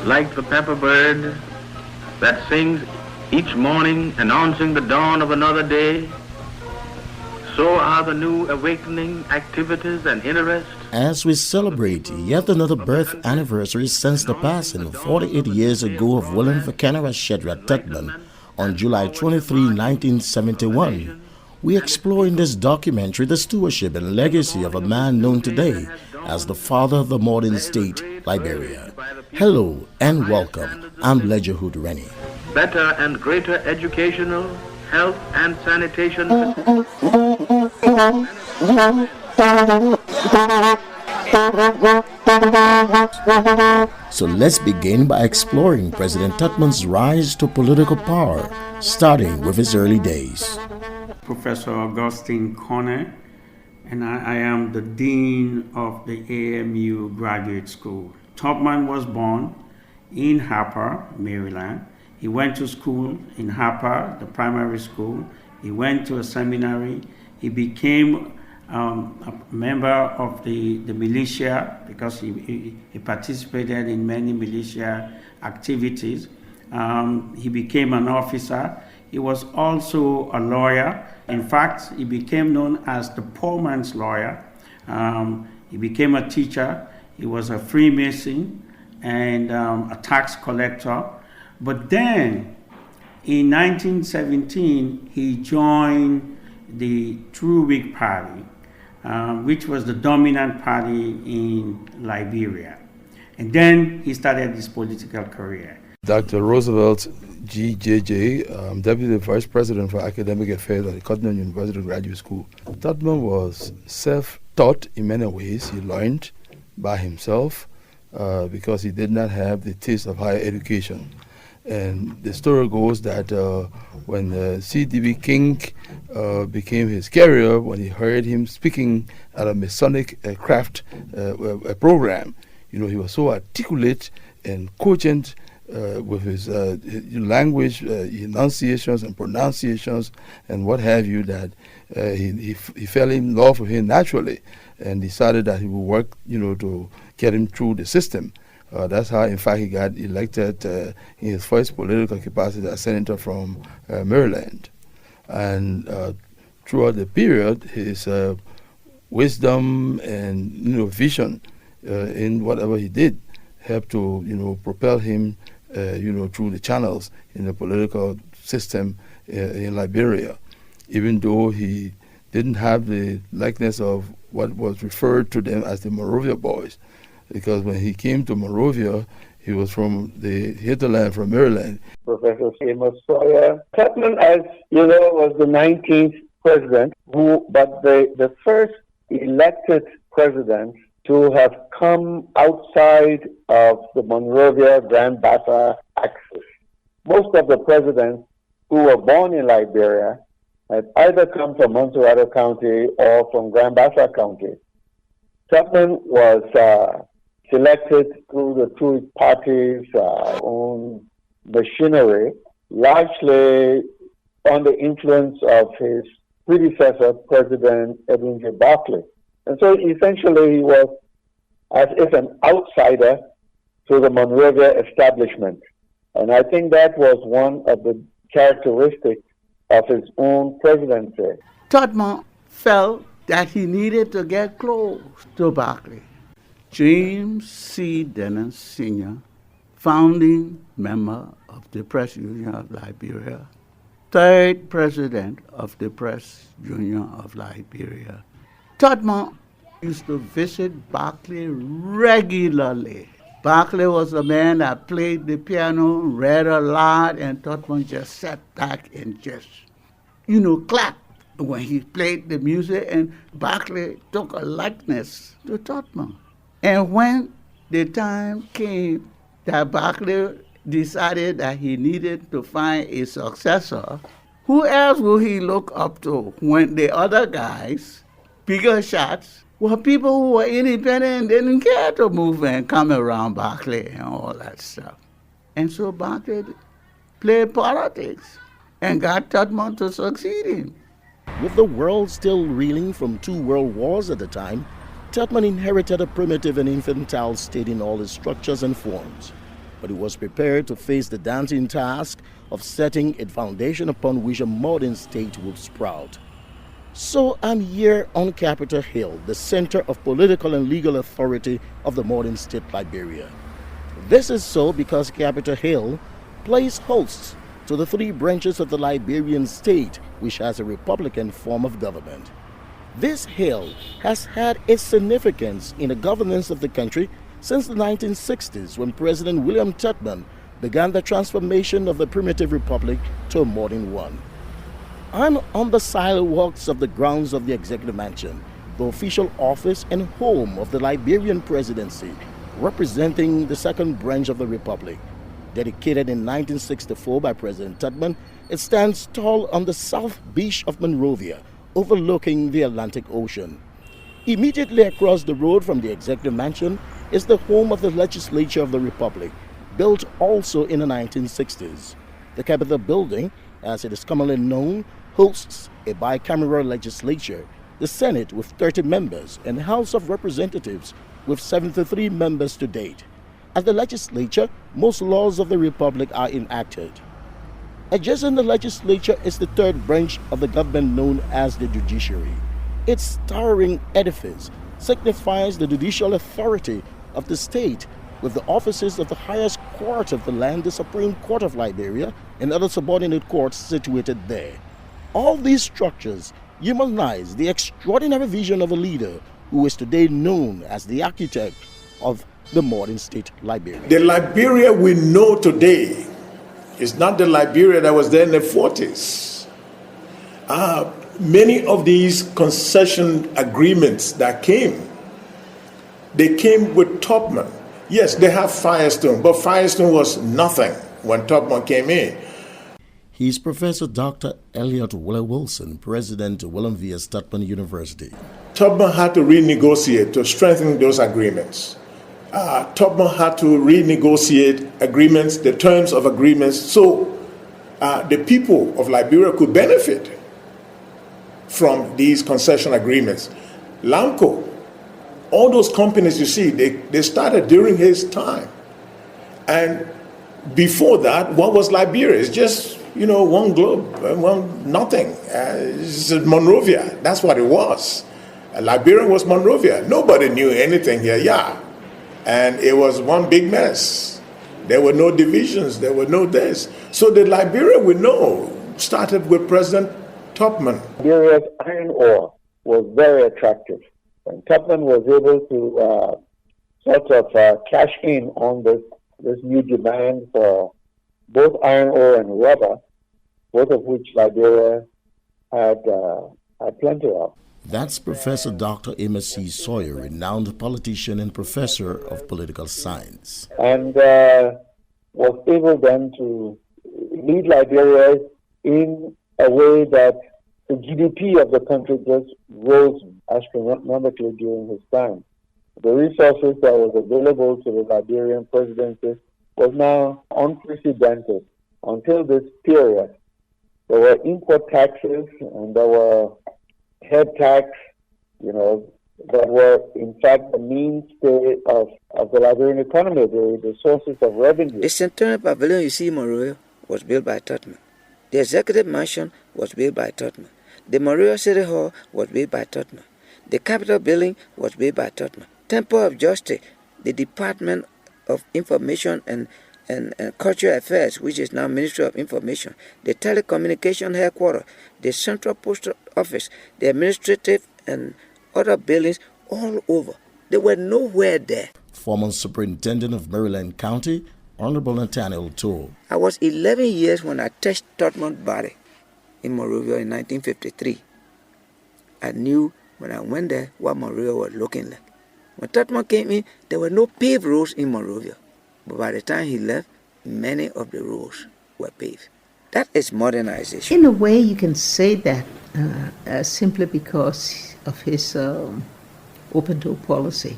like the pepper bird that sings each morning announcing the dawn of another day, so are the new awakening activities and interests. As we celebrate yet another birth anniversary since the passing 48 years ago of William Vecanera Shedrack Tubman on July 23, 1971, we explore in this documentary the stewardship and legacy of a man known today as the father of the modern state, Liberia. Hello and welcome. I'm Ledgerhood Rennie. Better and greater educational, health and sanitation. So let's begin by exploring President Tubman's rise to political power, starting with his early days. Professor Augustine Conner, and I am the Dean of the AMU Graduate School. Tubman was born in Harper, Maryland. He went to school in Harper, the primary school. He went to a seminary. He became a member of the militia because he participated in many militia activities. He became an officer. He was also a lawyer. In fact, he became known as the poor man's lawyer. He became a teacher. He was a Freemason and a tax collector. But then, in 1917, he joined the True Whig Party, which was the dominant party in Liberia. And then he started his political career. Dr. Roosevelt GJJ, Deputy Vice President for Academic Affairs at the Cotton University Graduate School. Tubman was self-taught in many ways. He learned by himself because he did not have the taste of higher education. And the story goes that when C.D.B. King became his carrier, when he heard him speaking at a Masonic craft program, he was so articulate and cogent with his language, enunciations and pronunciations and what have you, that he fell in love with him naturally and decided that he would work, to get him through the system. That's how, in fact, he got elected in his first political capacity as senator from Maryland. And throughout the period, his wisdom and vision in whatever he did helped to propel him, through the channels in the political system in Liberia, even though he didn't have the likeness of what was referred to them as the Monrovia boys. Because when he came to Monrovia, he was from the hinterland from Maryland. Professor Amos Sawyer. Tubman, as you know, was the 19th president, but the first elected president to have come outside of the Monrovia-Grand Bassa axis. Most of the presidents who were born in Liberia had either come from Montserrado County or from Grand Bassa County. Tubman was selected through the two parties' own machinery, largely under influence of his predecessor, President Edwin J. Barclay. And so essentially he was as if an outsider to the Monrovia establishment. And I think that was one of the characteristics of his own presidency. Tubman felt that he needed to get close to Barclay. James C. Dennis Sr., founding member of the Press Union of Liberia, third president of the Press Union of Liberia. Tubman used to visit Barclay regularly. Barclay was a man that played the piano, read a lot, and Tubman just sat back and just, clapped when he played the music, and Barclay took a likeness to Tubman. And when the time came that Barclay decided that he needed to find a successor, who else would he look up to when the other guys, bigger shots, were people who were independent and didn't care to move and come around Barclay and all that stuff. And so Barclay played politics and got Tubman to succeed him. With the world still reeling from 2 world wars at the time, Tubman inherited a primitive and infantile state in all its structures and forms. but he was prepared to face the daunting task of setting a foundation upon which a modern state would sprout. So I'm here on Capitol Hill, the center of political and legal authority of the modern state Liberia. This is so because Capitol Hill plays host to the three branches of the Liberian state, which has a republican form of government. This hill has had its significance in the governance of the country since the 1960s, when President William Tubman began the transformation of the primitive republic to a modern one. I'm on the sidewalks of the grounds of the Executive Mansion, the official office and home of the Liberian presidency, representing the second branch of the republic. Dedicated in 1964 by President Tubman, it stands tall on the south beach of Monrovia, overlooking the Atlantic Ocean. Immediately across the road from the Executive Mansion is the home of the legislature of the republic, built also in the 1960s. The Capitol building, as it is commonly known, hosts a bicameral legislature, the Senate with 30 members, and House of Representatives with 73 members to date. At the legislature, most laws of the republic are enacted. Adjacent the legislature is the third branch of the government known as the judiciary. Its towering edifice signifies the judicial authority of the state, with the offices of the highest court of the land, the Supreme Court of Liberia, and other subordinate courts situated there. All these structures humanize the extraordinary vision of a leader who is today known as the architect of the modern state Liberia. The Liberia we know today is not the Liberia that was there in the 40s. Many of these concession agreements that came, they came with Tubman. Yes, they have Firestone, but Firestone was nothing when Tubman came in. He's Professor Dr. Elliot Wilson, President William V. S. Tubman University. Tubman had to renegotiate to strengthen those agreements. Tubman had to renegotiate agreements, the terms of agreements, so the people of Liberia could benefit from these concession agreements. Lamco, all those companies you see, they started during his time. And before that, what was Liberia? It's just, one globe, one nothing. It's Monrovia, that's what it was. Liberia was Monrovia. Nobody knew anything here, and it was one big mess. There were no divisions, there were no this. So the Liberia we know started with President Tubman. Liberia's iron ore was very attractive. And Tubman was able to cash in on this new demand for both iron ore and rubber, both of which Liberia had plenty of. That's Professor Dr. Amos C. Sawyer, renowned politician and professor of political science. And was able then to lead Liberia in a way that the GDP of the country just rose astronomically during his time. The resources that was available to the Liberian presidency was now unprecedented. Until this period, there were import taxes and there were head tax, that were in fact the mainstay of the Liberian economy, the sources of revenue. The Centennial Pavilion you see in Monrovia was built by Tubman. The Executive Mansion was built by Tubman. The Monrovia City Hall was built by Tubman. The Capitol Building was built by Tubman. Temple of Justice, the Department of Information and Cultural Affairs, which is now Ministry of Information, the Telecommunication Headquarters, the Central Post Office, the administrative and other buildings all over. They were nowhere there. Former Superintendent of Maryland County, Honorable Nathaniel Toole. I was 11 years when I touched Tubman's body in Monrovia in 1953. I knew when I went there what Monrovia was looking like. When Tubman came in, there were no paved roads in Monrovia. But by the time he left, many of the roads were paved. That is modernization. In a way, you can say that simply because of his open-door policy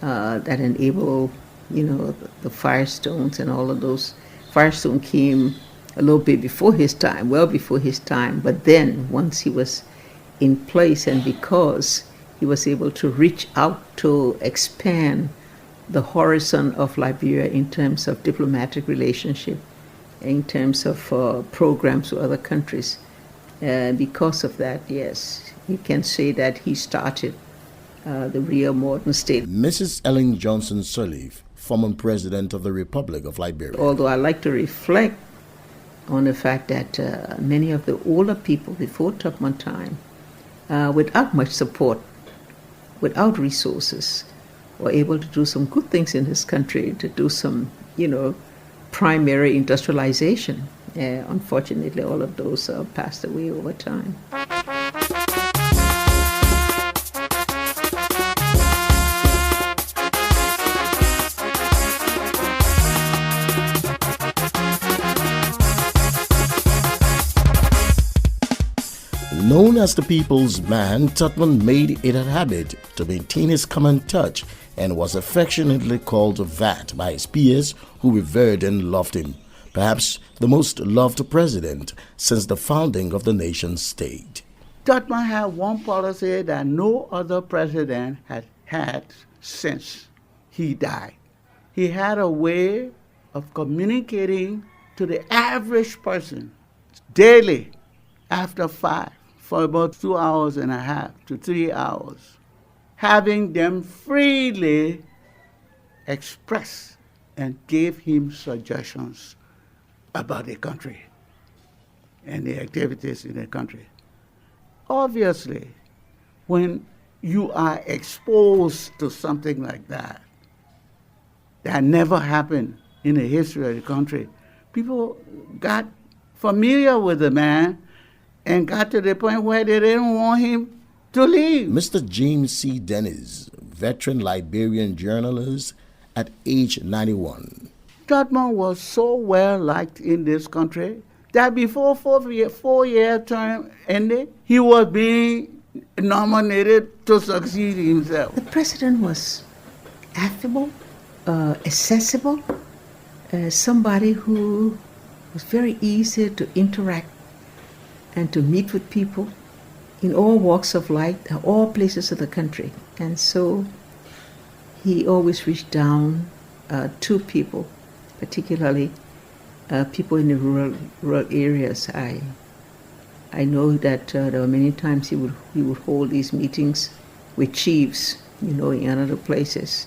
that enabled, the Firestones and all of those. Firestone came a little bit before his time, well before his time. But then, once he was in place and because he was able to reach out to expand the horizon of Liberia in terms of diplomatic relationship, in terms of programs with other countries. Because of that, yes, you can say that he started the real modern state. Mrs. Ellen Johnson Sirleaf, former president of the Republic of Liberia. Although I like to reflect on the fact that many of the older people before Tubman time, without much support, without resources, were able to do some good things in this country, to do some, primary industrialization. Unfortunately, all of those passed away over time. Known as the People's Man, Tubman made it a habit to maintain his common touch and was affectionately called VAT by his peers who revered and loved him. Perhaps the most loved president since the founding of the nation state. Tubman had one policy that no other president had had since he died. He had a way of communicating to the average person daily after 5 for about 2.5 to 3 hours, having them freely express and give him suggestions about the country and the activities in the country. Obviously, when you are exposed to something like that never happened in the history of the country, people got familiar with the man and got to the point where they didn't want him to leave. Mr. James C. Dennis, veteran Liberian journalist at age 91. Tubman was so well liked in this country that before four-year term ended, he was being nominated to succeed himself. The president was affable, accessible, somebody who was very easy to interact and to meet with people in all walks of life, all places of the country. And so he always reached down to people, particularly people in the rural areas. I know that there were many times he would hold these meetings with chiefs, in other places.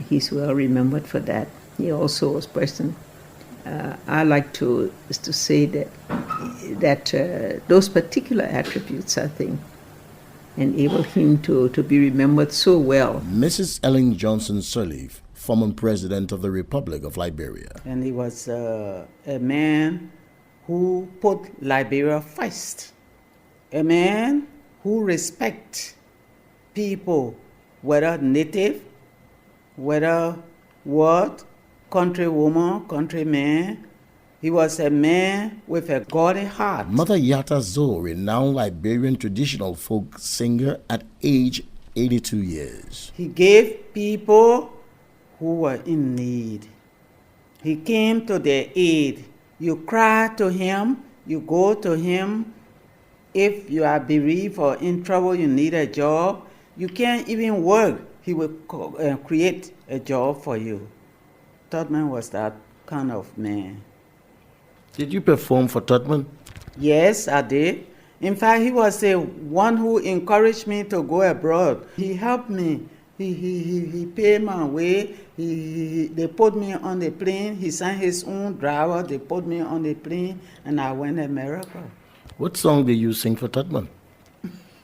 He's well remembered for that. He also was present. I like to say that those particular attributes, I think, enable him to be remembered so well. Mrs. Ellen Johnson Sirleaf, former president of the Republic of Liberia. And he was a man who put Liberia first. A man who respects people, whether native, whether what, countrywoman, countryman. He was a man with a godly heart. Mother Yatta Zoe, renowned Liberian traditional folk singer at age 82 years. He gave people who were in need. He came to their aid. You cry to him, you go to him. If you are bereaved or in trouble, you need a job, you can't even work, he will create a job for you. Tubman was that kind of man. Did you perform for Tubman? Yes, I did. In fact, he was the one who encouraged me to go abroad. He helped me. He paid my way. They put me on the plane. He sent his own driver. They put me on the plane, and I went to America. What song did you sing for Tubman?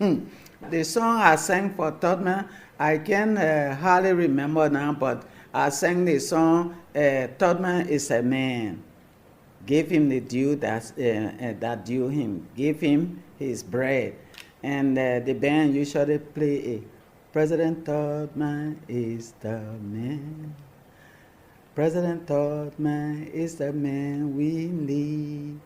The song I sang for Tubman, I can hardly remember now, but I sang the song, Tubman is a man. Give him the due that due him. Give him his bread. And the band usually play President Tubman is the man. President Tubman is the man we need.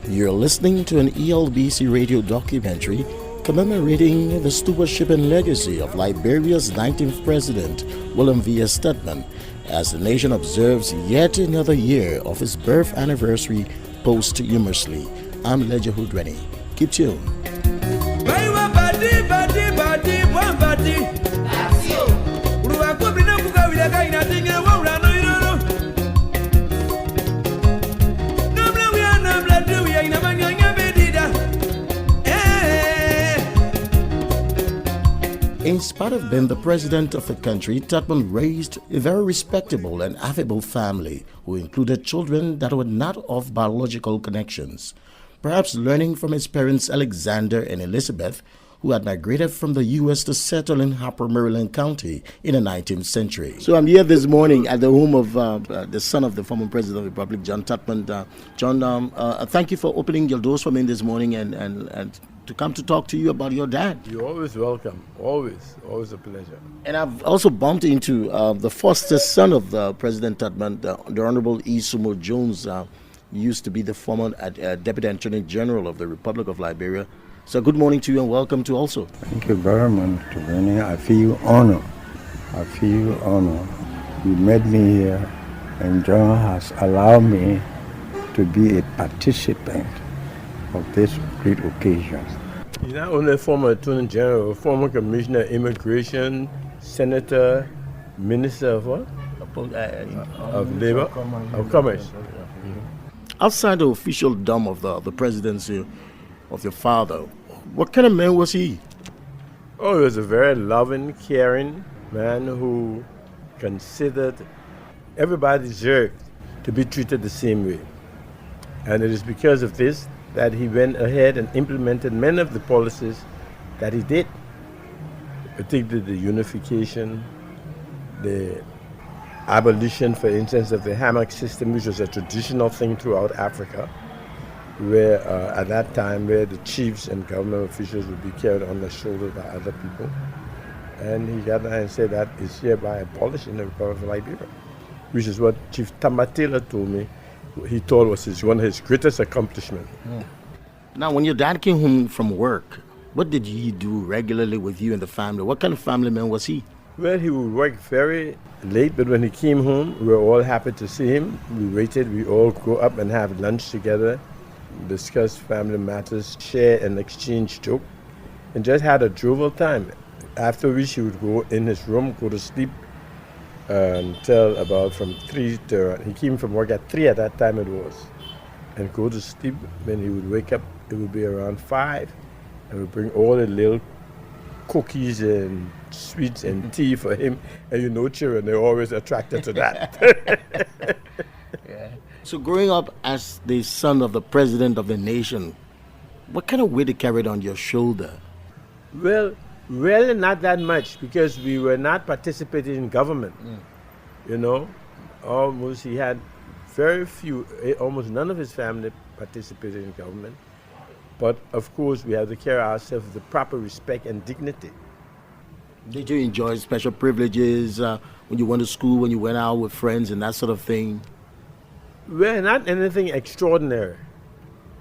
You're listening to an ELBC radio documentary commemorating the stewardship and legacy of Liberia's 19th president, William V. S. Tubman, as the nation observes yet another year of his birth anniversary posthumously. I'm Ledgerhood Rennie. Keep tuned. In spite of being the president of the country, Tubman raised a very respectable and affable family who included children that were not of biological connections. Perhaps learning from his parents Alexander and Elizabeth, who had migrated from the U.S. to settle in Harper, Maryland County in the 19th century. So I'm here this morning at the home of the son of the former President of the Republic, John Tubman. John, thank you for opening your doors for me this morning and to come to talk to you about your dad. You're always welcome. Always a pleasure. And I've also bumped into the foster son of President Tubman, the Honorable E. Sumo Jones, used to be the former Deputy Attorney General of the Republic of Liberia. So good morning to you and welcome to also. Thank you very much, Rennie. I feel honored. You met me here, and John has allowed me to be a participant of this great occasion. He's not only a former Attorney General, former Commissioner of Immigration, Senator, Minister of what? Of Labor, of Commerce. Outside the official dome of the presidency of your father, what kind of man was he? Oh, he was a very loving, caring man who considered everybody deserved to be treated the same way. And it is because of this that he went ahead and implemented many of the policies that he did, particularly the unification, the abolition, for instance, of the hammock system, which was a traditional thing throughout Africa, where at that time where the chiefs and government officials would be carried on their shoulders by other people. And he got there and said that is hereby abolished in the Republic of Liberia, which is what Chief Tamba Taylor told me he thought was one of his greatest accomplishments. Now, when your dad came home from work, what did he do regularly with you and the family? What kind of family man was he? Well, he would work very late, but when he came home, we were all happy to see him. We waited, we all go up and have lunch together, discuss family matters, share and exchange joke, and just had a jovial time. After which he would go in his room, go to sleep until about from 3 to, he came from work at 3 at that time it was, and go to sleep. When he would wake up, it would be around 5, and we'd bring all the little cookies and sweets and tea for him. And you know, children, they're always attracted to that. Yeah. So growing up as the son of the president of the nation, what kind of weight did you carry on your shoulder? Well, really not that much, because we were not participating in government. You know, almost he had very few, almost none of his family participated in government. But of course, we have to carry ourselves with the proper respect and dignity. Did you enjoy special privileges when you went to school, when you went out with friends and that sort of thing? Well, not anything extraordinary,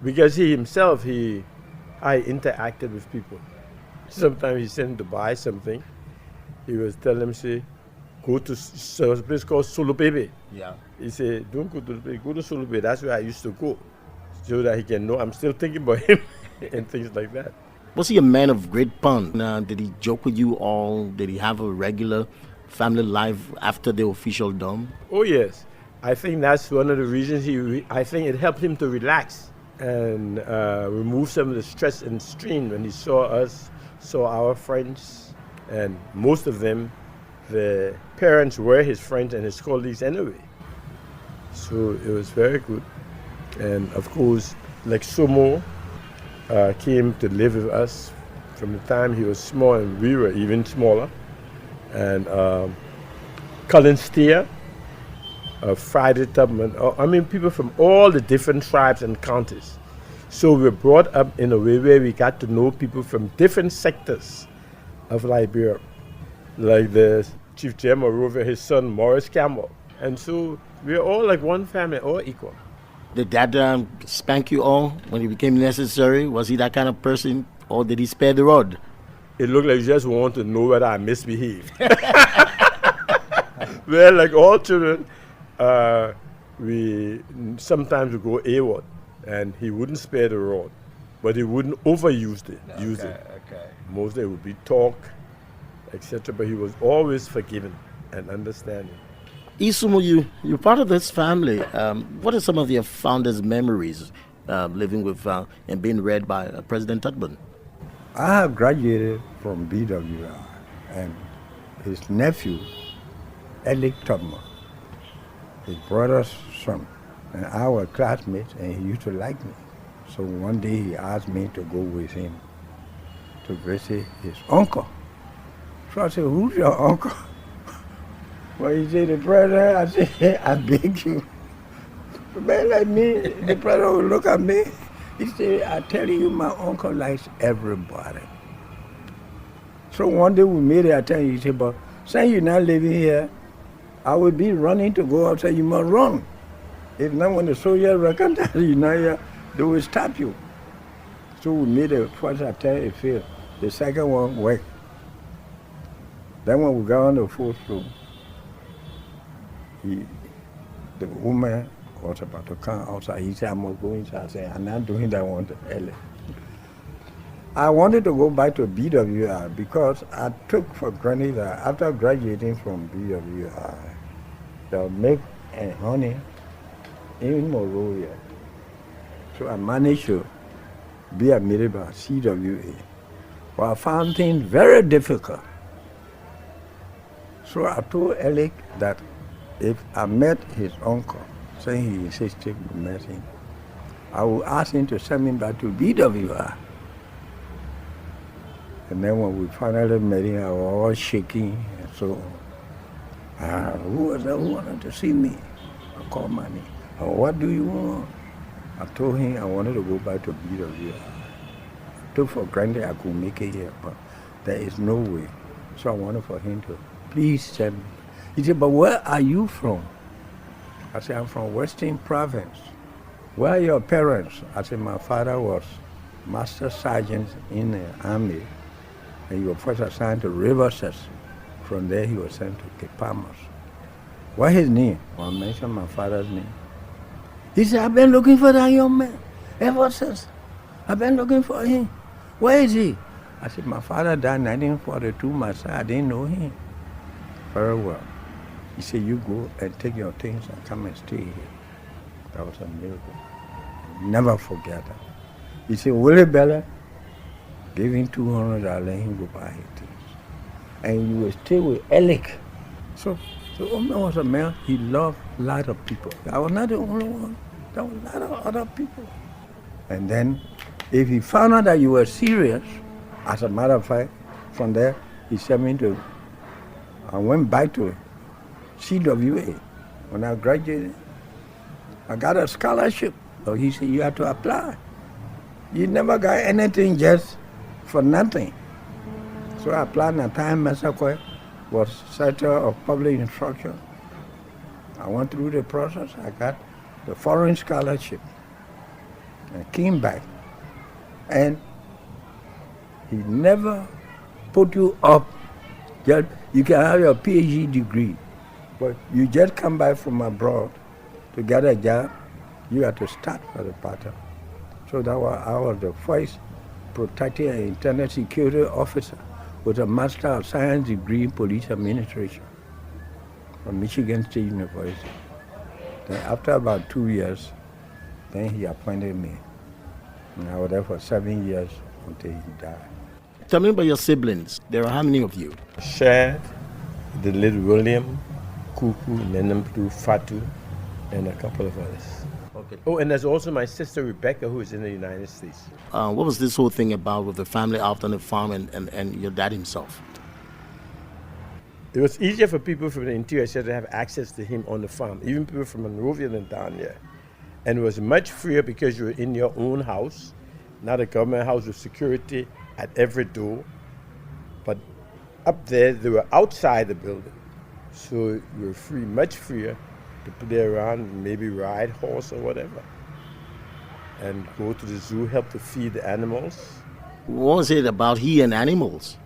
because he himself, I interacted with people. Sometimes he sent him to buy something. He was telling him, say, go to a place called Solobebe. Yeah. He said, don't go to the place, go to Solobebe. That's where I used to go, so that he can know I'm still thinking about him and things like that. Was he a man of great fun? Did he joke with you all? Did he have a regular family life after the official dome? Oh, yes. I think that's one of the reasons I think it helped him to relax and remove some of the stress and strain when he saw us, saw our friends, and most of them, the parents were his friends and his colleagues anyway. So it was very good. And of course, like Sumo came to live with us from the time he was small, and we were even smaller. And Cullen Steer, Friday Tubman, people from all the different tribes and counties. So we were brought up in a way where we got to know people from different sectors of Liberia, like the Chief General Rover, his son Morris Campbell. And so we were all like one family, all equal. Did Dad spank you all when it became necessary? Was he that kind of person, or did he spare the rod? It looked like you just want to know whether I misbehaved. Well, like all children, we sometimes go AWOL. And he wouldn't spare the rod, but he wouldn't overuse it. Use it. Mostly it would be talk, etc. But he was always forgiving and understanding. Isumu, you're part of this family. What are some of your founders' memories living with and being read by President Tubman? I have graduated from BWR, and his nephew, Elick Tubman, his brother's son, and I were classmates, and he used to like me. So one day he asked me to go with him to visit his uncle. So I said, who's your uncle? Well, he said, the president. I said, I beg you. A man like me, the president would look at me. He said, I tell you, my uncle likes everybody. So one day we made it, I tell you, he said, but since you're not living here, I will be running to go outside, you must run. If not, when the soldiers recognize you're not here, they will stop you. So we made the first attempt, it failed. The second one worked. Then when we got on the fourth floor, the woman was about to come outside. He said, I'm not going inside. I said, I'm not doing that one to LA. I wanted to go back to BWR because I took for granted that after graduating from BWR, they'll make honey in Monrovia. So I managed to be admitted by CWA. But I found things very difficult. So I told Elick that if I met his uncle, saying he insisted we met him, I would ask him to send me back to BWR. And then when we finally met him, I was all shaking and so on. Who was that who wanted to see me? I called my name. What do you want? I told him I wanted to go back to BWR. I took for granted I could make it here, but there is no way. So I wanted for him to please send me. He said, but where are you from? I said, I'm from Western Province. Where are your parents? I said, my father was Master Sergeant in the Army, and he was first assigned to Riverset. From there, he was sent to Kepamas. What's his name? I mentioned my father's name. He said, I've been looking for that young man ever since. I've been looking for him. Where is he? I said, my father died in 1942, my son, I didn't know him. Very well. He said, you go and take your things and come and stay here. That was a miracle. Never forget that. He said, Willie Bella, give him $200, let him go buy his things. And you will stay with Elick. So Omer was a man, he loved a lot of people. I was not the only one. There were a lot of other people. And then, if he found out that you were serious, as a matter of fact, from there, he sent me to, I went back to CWA. When I graduated, I got a scholarship. So he said, you have to apply. You never got anything just for nothing. So I applied in a time Massaquoi, was Secretary of Public Instruction. I went through the process. I got the foreign scholarship. I came back. And he never put you up. Just, you can have your PhD degree, but you just come back from abroad to get a job, you have to start for the pattern. So that was, I was the first protected and internal security officer with a Master of Science degree in Police Administration from Michigan State University. Then after about 2 years, then he appointed me. And I was there for 7 years until he died. Tell me about your siblings. There are how many of you? Shad, the little William, Kuku, Nenampu, Fatu, and a couple of others. Okay. Oh, and there's also my sister Rebecca, who is in the United States. What was this whole thing about with the family out on the farm and your dad himself? It was easier for people from the interior to have access to him on the farm, even people from Monrovia than down there. And it was much freer because you were in your own house, not a government house with security at every door. But up there, they were outside the building. So you were free, much freer to play around, maybe ride horse or whatever. And go to the zoo, help to feed the animals. What was it about he and animals?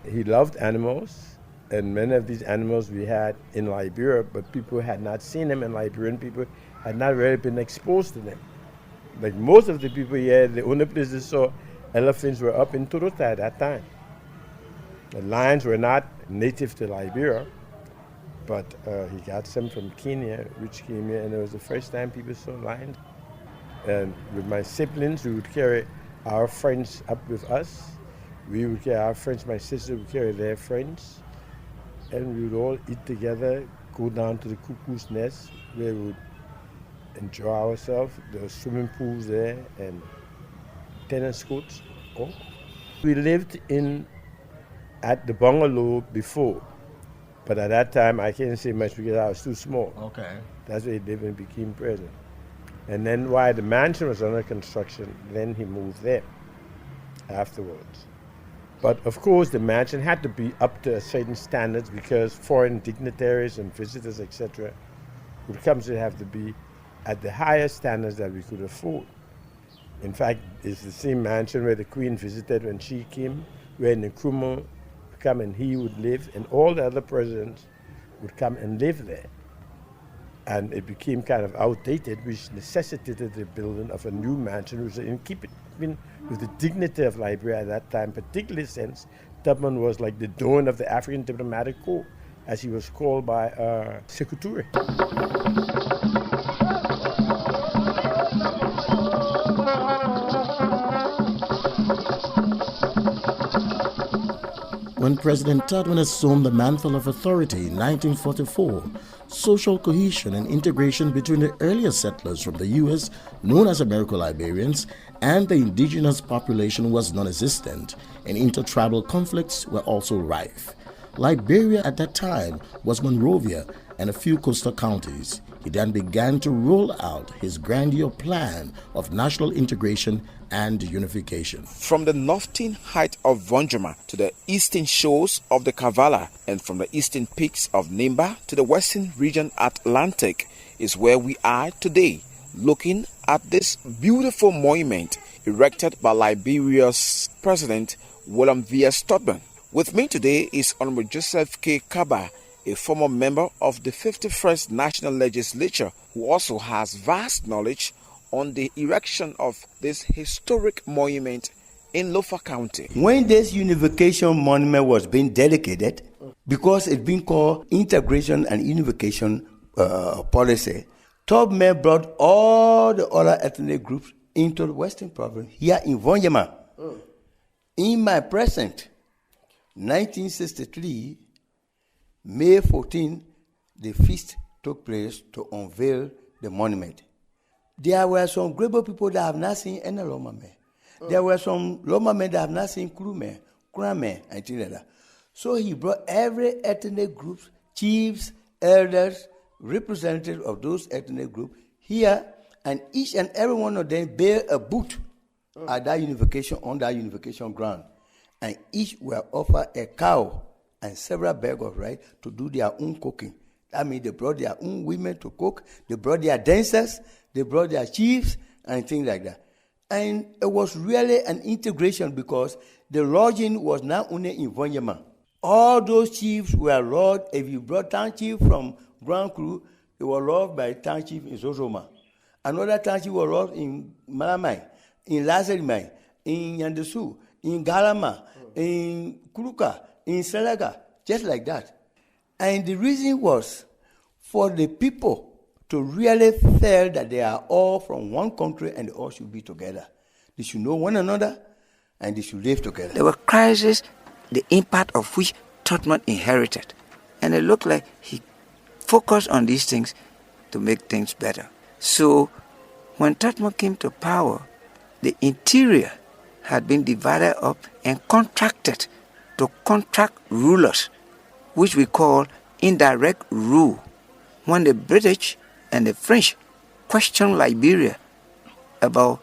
He loved animals. And many of these animals we had in Liberia, but people had not seen them, and Liberian people had not really been exposed to them. Like most of the people here, the only place they saw elephants were up in Toronto at that time. The lions were not native to Liberia, but he got some from Kenya, which came here, and it was the first time people saw lions. And with my siblings, we would carry our friends up with us. We would carry our friends, my sister would carry their friends, and we would all eat together, go down to the cuckoo's nest, where we would enjoy ourselves. There were swimming pools there and tennis courts. Oh. We lived at the bungalow before, but at that time I can't say much because I was too small. Okay. That's where he lived and became president. And then while the mansion was under construction, then he moved there afterwards. But of course the mansion had to be up to certain standards because foreign dignitaries and visitors, etc., would come to have to be at the highest standards that we could afford. In fact, it's the same mansion where the Queen visited when she came, where Nkrumah would come and he would live, and all the other presidents would come and live there. And it became kind of outdated, which necessitated the building of a new mansion, which was in keeping with the dignity of Liberia at that time, particularly since Tubman was like the Don of the African Diplomatic Corps, as he was called by Secretary. When President Tubman assumed the mantle of authority in 1944, social cohesion and integration between the earlier settlers from the U.S., known as Americo-Liberians, and the indigenous population was non-existent, and intertribal conflicts were also rife. Liberia at that time was Monrovia and a few coastal counties. He then began to roll out his grandeur plan of national integration and unification. From the northern height of Vonjama to the eastern shores of the Kavala, and from the eastern peaks of Nimba to the western region Atlantic is where we are today, looking at this beautiful monument erected by Liberia's President William V.S. Tubman. With me today is Honorable Joseph K. Kaba, a former member of the 51st National Legislature, who also has vast knowledge on the erection of this historic monument in Lofa County. When this Unification monument was being dedicated, because it's been called Integration and Unification Policy, Tubman brought all the other ethnic groups into the Western Province, here in Vonjama. In my present, 1963, May 14, the feast took place to unveil the monument. There were some Grebo people that have not seen any Loma men. There were some Loma men that have not seen Kru men, and things like that. So he brought every ethnic group, chiefs, elders, representatives of those ethnic groups here, and each and every one of them bear a booth at that unification, on that unification ground. And each were offered a cow and several bags of rice to do their own cooking. That means they brought their own women to cook, they brought their dancers, they brought their chiefs, and things like that. And it was really an integration because the lodging was not only in Vonjama. All those chiefs were lodged. If you brought town chief from Grand Cru, they were lodged by town chief in Zozoma. Another town chief was lodged in Malamai, in Lazarimai, in Yandesu, in Galama, in Kuruka, in Selaga, just like that. And the reason was for the people to really feel that they are all from one country and they all should be together. They should know one another and they should live together. There were crises, the impact of which Tubman inherited. And it looked like he focused on these things to make things better. So when Tubman came to power, the interior had been divided up and contracted to contract rulers, which we call indirect rule. When the British and the French questioned Liberia about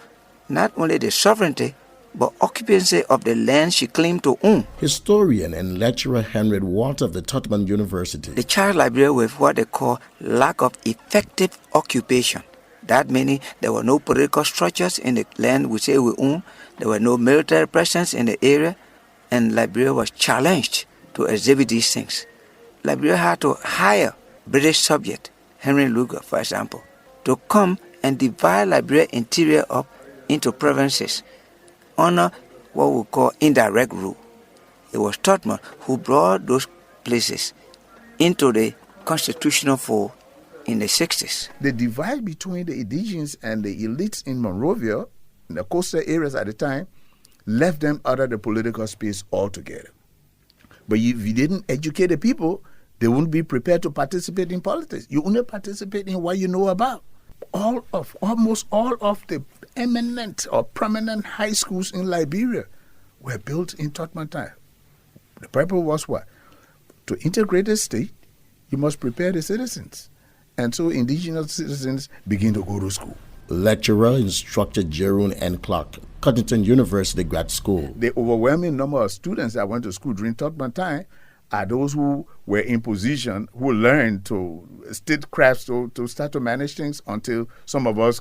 not only the sovereignty, but occupancy of the land she claimed to own. Historian and lecturer Henry Walter of the Tubman University. They charged Liberia with what they call lack of effective occupation. That meaning there were no political structures in the land we say we own, there were no military presence in the area, and Liberia was challenged to exhibit these things. Liberia had to hire British subject, Henry Luger, for example, to come and divide Liberia interior up into provinces under what we call indirect rule. It was Tubman who brought those places into the constitutional fold in the 60s. The divide between the indigenous and the elites in Monrovia, in the coastal areas at the time, left them out of the political space altogether. But if you didn't educate the people, they wouldn't be prepared to participate in politics. You only participate in what you know about. Almost all of the eminent or prominent high schools in Liberia were built in Tubman time. The purpose was what? To integrate the state, you must prepare the citizens. And so indigenous citizens begin to go to school. Lecturer instructor Jerome N. Clark, Cottington University Grad School. The overwhelming number of students that went to school during Tubman time are those who were in position, who learned to state crafts to start to manage things until some of us,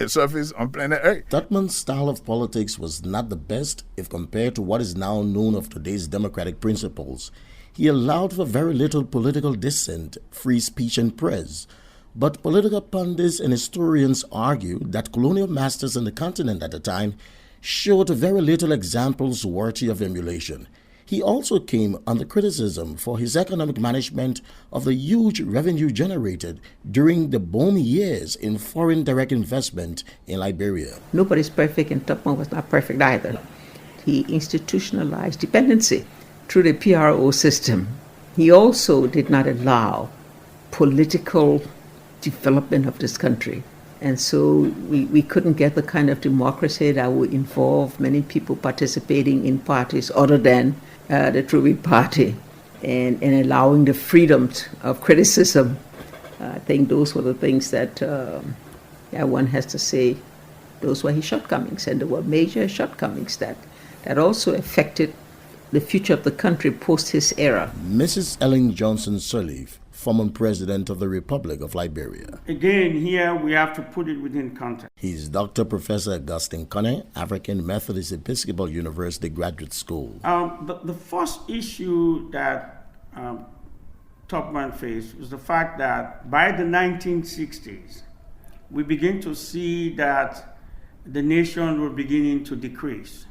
surface on planet Earth. Tubman's style of politics was not the best if compared to what is now known of today's democratic principles. He allowed for very little political dissent, free speech and press. But political pundits and historians argue that colonial masters on the continent at the time showed very little examples worthy of emulation. He also came under criticism for his economic management of the huge revenue generated during the boom years in foreign direct investment in Liberia. Nobody's perfect, and Tubman was not perfect either. He institutionalized dependency through the PRO system. He also did not allow political development of this country. And so we couldn't get the kind of democracy that would involve many people participating in parties other than the Truby Party and allowing the freedoms of criticism. I think those were the things that one has to say. Those were his shortcomings, and there were major shortcomings that also affected the future of the country post his era. Mrs. Ellen Johnson Sirleaf, former president of the Republic of Liberia. Again, here we have to put it within context. He's Dr. Professor Augustine Conner, African Methodist Episcopal University Graduate School. The first issue that Tubman faced was the fact that by the 1960s, we begin to see that the nation was beginning to decrease.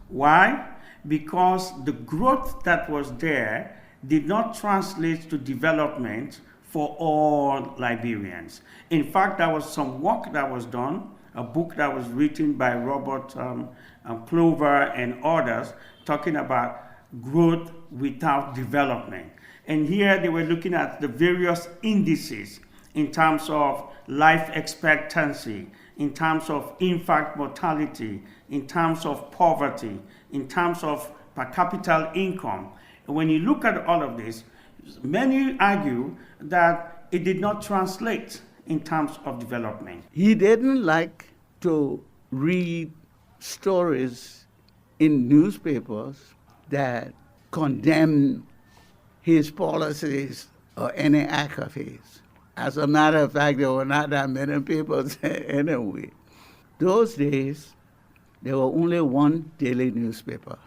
Why? Because the growth that was there did not translate to development for all Liberians. In fact, there was some work that was done, a book that was written by Robert Clover and others, talking about growth without development. And here they were looking at the various indices in terms of life expectancy, in terms of infant mortality, in terms of poverty, in terms of per capita income. When you look at all of this, many argue that it did not translate in terms of development. He didn't like to read stories in newspapers that condemn his policies or any act of his. As a matter of fact, there were not that many papers anyway. Those days, there were only one daily newspaper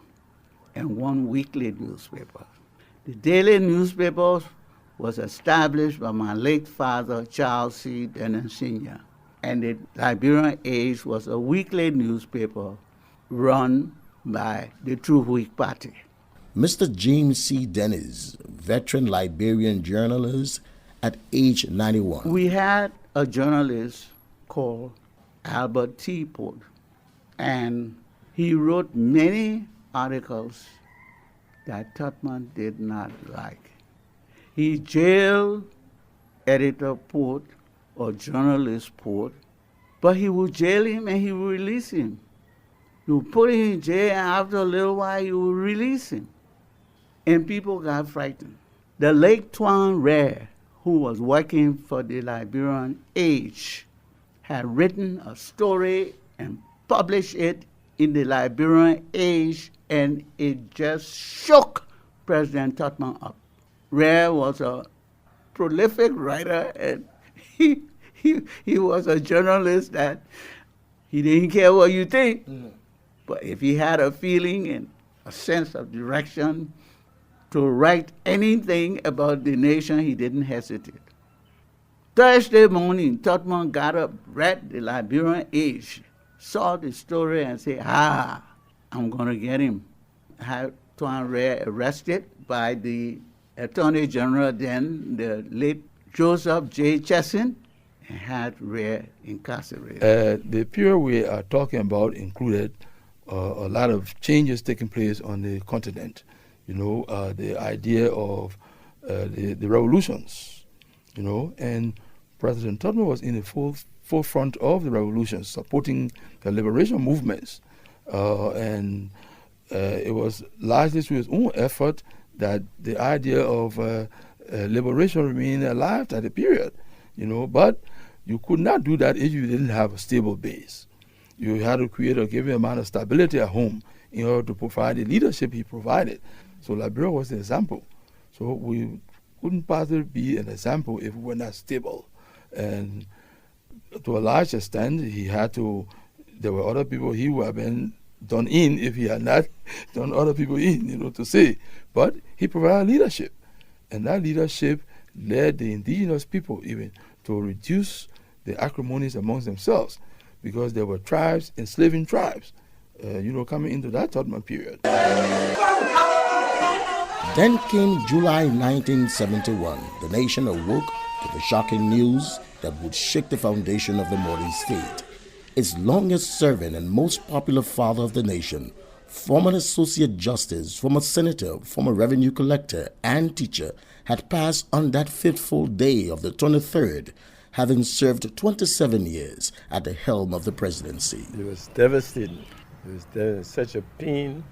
and one weekly newspaper. The daily newspaper was established by my late father, Charles C. Dennis Sr., and the Liberian Age was a weekly newspaper run by the True Week Party. Mr. James C. Dennis, veteran Liberian journalist at age 91. We had a journalist called Albert T. Poot, and he wrote many articles that Tubman did not like. He jailed editor Poot or journalist Poot, but he would jail him and he would release him. You put him in jail, and after a little while you would release him. And people got frightened. The late Twan Rare, who was working for the Liberian Age, had written a story and published it in the Liberian Age, and it just shook President Tubman up. Rare was a prolific writer, and he was a journalist that he didn't care what you think. Mm-hmm. But if he had a feeling and a sense of direction to write anything about the nation, he didn't hesitate. Thursday morning, Tubman got up, read the Liberian Age, saw the story and said, I'm going to get him. Had Tuan Ray arrested by the Attorney General then, the late Joseph J. Chesson, and had Ray incarcerated. The period we are talking about included a lot of changes taking place on the continent. The idea of the revolutions, and President Tubman was in the forefront of the revolutions, supporting the liberation movements. And it was largely through his own effort that the idea of liberation remained alive at the period, but you could not do that if you didn't have a stable base. You had to create a given amount of stability at home in order to provide the leadership he provided. So Liberia was an example. So we couldn't possibly be an example if we were not stable. And to a large extent, there were other people he would have been done in if he had not done other people in, to say. But he provided leadership. And that leadership led the indigenous people even to reduce the acrimonies amongst themselves, because there were tribes, enslaving tribes, coming into that Tubman period. Then came July 1971. The nation awoke to the shocking news that would shake the foundation of the modern state. Its longest serving and most popular father of the nation, former associate justice, former senator, former revenue collector, and teacher, had passed on that fateful day of the 23rd, having served 27 years at the helm of the presidency. It was devastating. It was such a pain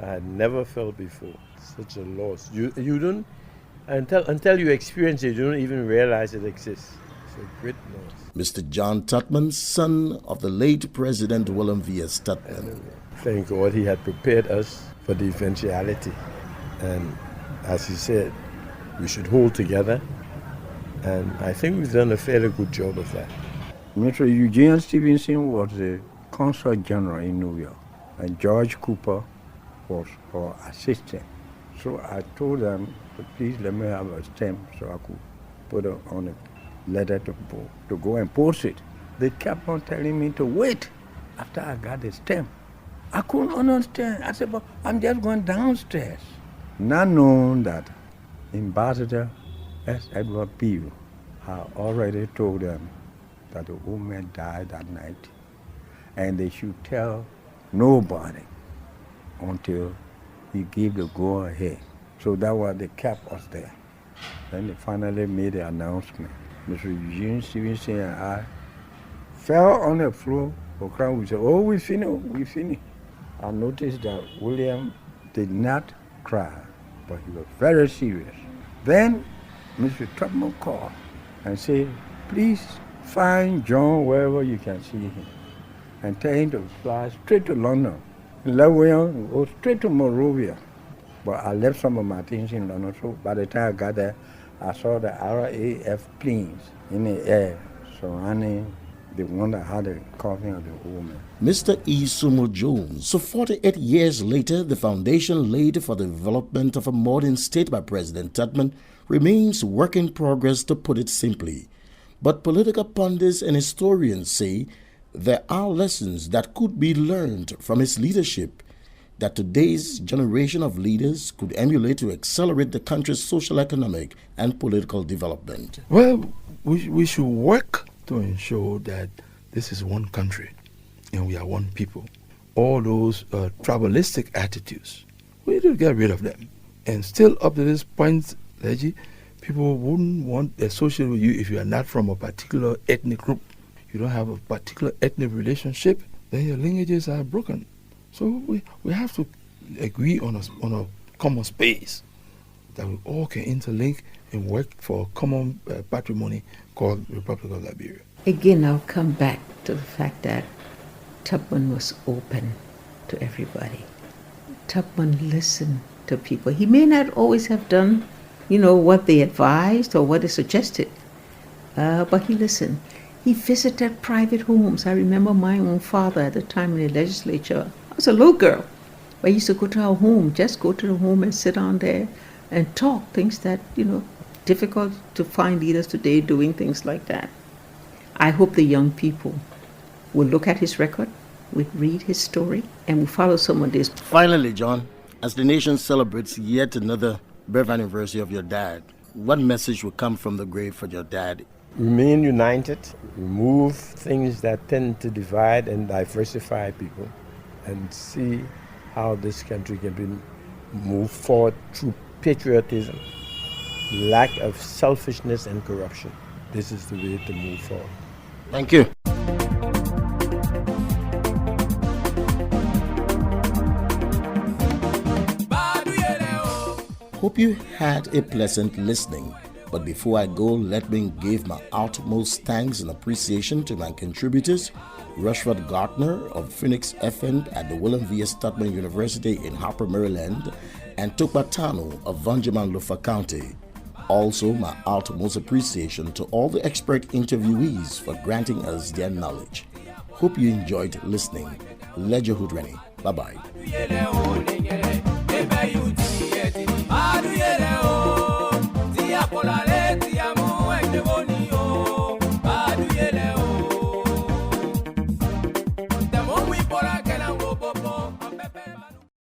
I had never felt before. Such a loss. You don't, until you experience it, you don't even realize it exists. It's a great loss. Mr. John Tubman, son of the late President William V.S. Tubman. Thank God he had prepared us for the eventuality. And as he said, we should hold together. And I think we've done a fairly good job of that. Mr. Eugene Stevenson was the consul general in New York, and George Cooper was our assistant. So I told them, please let me have a stamp so I could put it on a letter to go and post it. They kept on telling me to wait after I got the stamp. I couldn't understand. I said, but I'm just going downstairs. Not knowing that Ambassador S. Edward Beale had already told them that the woman died that night, and they should tell nobody until he gave the go-ahead. So that was, they kept us there. Then they finally made the announcement. Mr. Eugene Stevenson and I fell on the floor for crying. We said, oh, we finished. I noticed that William did not cry, but he was very serious. Then Mr. Tubman called and said, please find John wherever you can see him and tell him to fly straight to London. Let William go straight to Monrovia. But I left some of my things in London, so by the time I got there, I saw the RAF planes in the air surrounding the one that had the coffin of the woman. Mr. E. Sumo Jones. So 48 years later, the foundation laid for the development of a modern state by President Tubman remains work in progress, to put it simply. But political pundits and historians say there are lessons that could be learned from his leadership that today's generation of leaders could emulate to accelerate the country's social, economic, and political development. Well, we should work to ensure that this is one country and we are one people. All those tribalistic attitudes, we need to get rid of them. And still up to this point, Leggy, people wouldn't want to associate with you if you are not from a particular ethnic group. You don't have a particular ethnic relationship, then your lineages are broken. So we have to agree on a common space that we all can interlink and work for a common patrimony called the Republic of Liberia. Again, I'll come back to the fact that Tubman was open to everybody. Tubman listened to people. He may not always have done, what they advised or what they suggested, but he listened. He visited private homes. I remember my own father at the time in the legislature. I was a little girl, but he used to go to our home, just go to the home and sit down there and talk things that, difficult to find leaders today doing things like that. I hope the young people will look at his record, will read his story, and will follow some of this. Finally, John, as the nation celebrates yet another birth anniversary of your dad, what message will come from the grave for your dad? Remain united, remove things that tend to divide and diversify people, and see how this country can be moved forward through patriotism, lack of selfishness and corruption. This is the way to move forward. Thank you. Hope you had a pleasant listening. But before I go, let me give my utmost thanks and appreciation to my contributors, Rushford Gartner of Phoenix FM at the William V.S. Tubman University in Harper, Maryland, and Tubman of Vonjima, Lofa County. Also, my utmost appreciation to all the expert interviewees for granting us their knowledge. Hope you enjoyed listening. Ledgerhood, Rennie. Bye-bye.